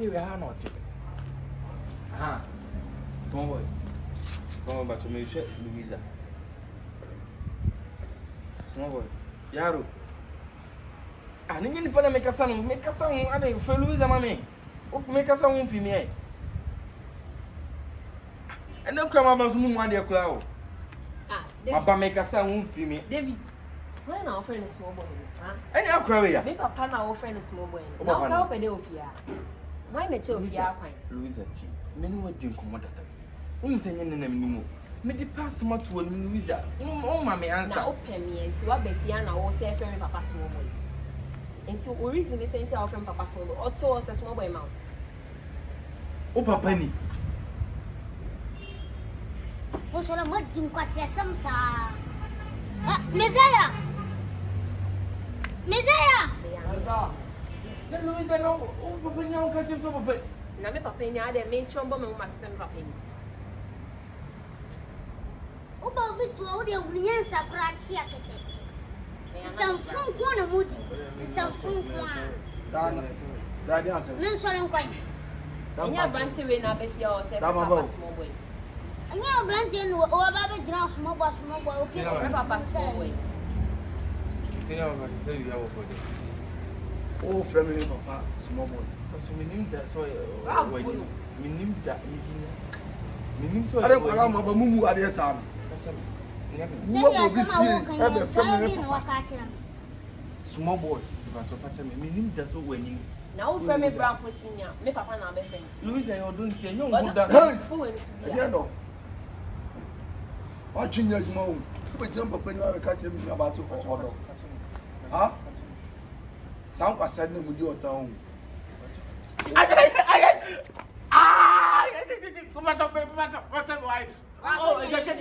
we are not. Ha. Small boy. Small boy, to me, Louisa. Small boy. Yaro. Ah, ninguém pode make a sound, I mean, for Louisa, mammy. Make a sound for me. And no crime about some one day cloud. Ah, Papa make a sound for me. David, when our friend is small boy, And I'll cry. me papa our friend is small boy. Now how pe dey ofia? Why me che ofia kwan? Louisa T. Many what do come that. Say any name. Me the pass much to Louisa. Oh, mammy answer. Na open me enti wa be fia na wo say friend papa small boy. Enti we reason me say enti our friend papa small boy. Otto was a small boy mouth. Oh, papa ni. O senhor é muito de um quase samsa. Mesaia! Mesaia! Louisa, no. Oh, papa, now can't you papa? Na me papa ni ade me chombo me ma se me papa ni. O ba bi tu o de wunyen sakra chi akeke. Samsung ko na mudi. Samsung ko. Daddy answer. Men so len kwan. Enya banti we na be fia o say papa small boy. Anya branje no o ba be gira small boy o fi Papa small boy. Senior, say you have a body. Oh, friend me papa, small boy. But you mean that so Ah, you boy. mean that you so I don't call am ba mumu ade sam. Wo bo bi fie e be friend me papa. Small boy. But to fetch me mean that so when you Na wo friend me brown posinya, me papa na be friends. Louisa, you don't say no But good that. who went to be? Again no. Wa twinya juma o. Ko jam papa ni wa be ka kire mi aba so odo. Ha? Sam kwasad na mudi otan. Tomato, why? Oh, I got you.